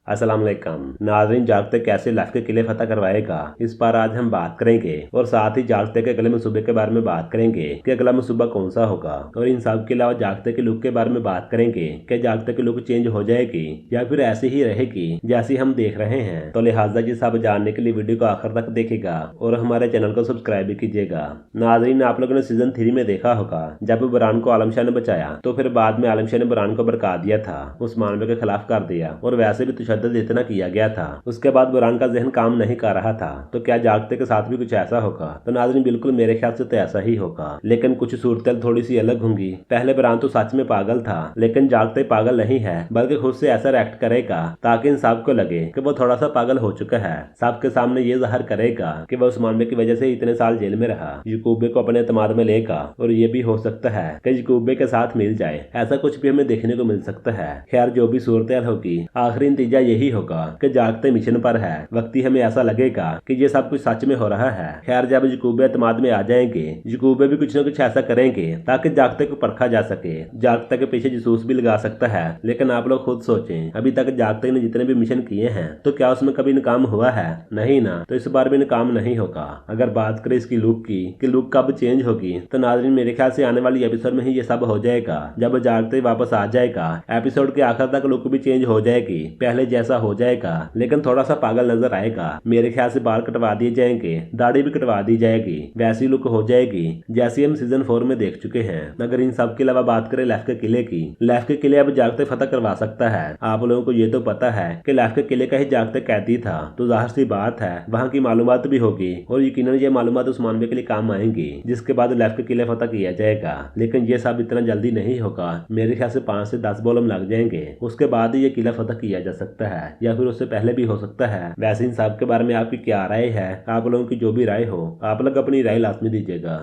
अस्सलाम वालेकुम नाज़रीन, जागते कैसे लैफ के किले फतह करवाएगा, इस पर आज हम बात करेंगे। और साथ ही जागते के अगले मनसूबे के बारे में बात करेंगे कि अगला मनसूबा कौन सा होगा। और इन सब के अलावा जागते के लुक के बारे में बात करेंगे कि जागते की लुक चेंज हो जाएगी या फिर ऐसी ही रहेगी जैसी हम देख रहे हैं। तो लिहाजा ये सब जानने के लिए वीडियो को आखिर तक देखेगा और हमारे चैनल को सब्सक्राइब भी कीजिएगा। नाज़रीन, आप लोगों ने सीजन 3 में देखा होगा जब बुरहान को आलम शाह ने बचाया तो फिर बाद में आलम शाह ने बुरहान को भड़का दिया था, उस मामले के खिलाफ कर दिया और वैसे भी तशद्दुद इतना किया गया था। उसके बाद बुरहान का जहन काम नहीं कर रहा था। तो क्या जागते के साथ भी कुछ ऐसा होगा? तो नाज़रीन, बिल्कुल मेरे ख्याल से तो ऐसा ही होगा, लेकिन कुछ सूरतें थोड़ी सी अलग होंगी। पहले बुरहान तो सच में पागल था, लेकिन जागते पागल नहीं है, बल्कि खुद से ऐसा रिएक्ट करेगा ताकि इन सब को लगे कि वो थोड़ा सा पागल हो चुका है। सबके सामने ये जाहिर करेगा कि वह उस मामले की वजह से इतने साल जेल में रहा। याकूबे को अपने एतमाद में लेगा और ये भी हो सकता है कि याकूबे के साथ मिल जाए। ऐसा कुछ भी हमें देखने को मिल सकता है। खैर, जो भी सूरत होगी, आखिरी नतीजा यही होगा कि जागते मिशन पर है। वक्ती हमें ऐसा लगेगा कि ये सब कुछ सच में हो रहा है। खैर, जब याकूबे एतमाद में आ जाएंगे, याकूबे भी कुछ न कुछ ऐसा करेंगे ताकि जागते को परखा जा सके। जागते के पीछे जासूस भी लगा सकता है, लेकिन आप लोग खुद सोचें, अभी तक जागते ने जितने भी मिशन किए हैं तो क्या उसमें कभी नाकाम हुआ है? नहीं ना। तो इस बार भी नाकाम नहीं होगा। अगर बात करें इसकी लुक की कि लुक कब चेंज होगी, तो नाज़रीन मेरे ख्याल से आने वाली एपिसोड में ही ये सब हो जाएगा। जब जागते वापस आ जाएगा, एपिसोड के आखिर तक लुक भी चेंज हो जाएगी, पहले जैसा हो जाएगा, लेकिन थोड़ा सा पागल नजर आएगा। मेरे ख्याल से बाल कटवा दिए जाएंगे, दाढ़ी भी कटवा दी जाएगी, वैसी लुक हो जाएगी जैसी हम सीजन 4 में देख चुके हैं। अगर इन सब के अलावा बात करें लैफ के किले की, लैफ के किले अब जागते फतह करवा सकता है। आप लोगों को ये तो पता है कि लैफ के किले का ही जागते कैदी था, तो जाहिर सी बात है वहाँ की मालूमात भी होगी और यकीनन ये मालूमात उस मामले के लिए काम आएंगी, जिसके बाद लैफ के किले फतह किया जाएगा। लेकिन ये सब इतना जल्दी नहीं होगा। मेरे ख्याल से 5 से 10 वॉल्यूम लग जाएंगे, उसके बाद ही ये किला फतह किया जा सकता है, या फिर उससे पहले भी हो सकता है। वैसे इन सब के बारे में आपकी क्या राय है? आप लोगों की जो भी राय हो, आप लोग अपनी राय लाजमी दीजिएगा।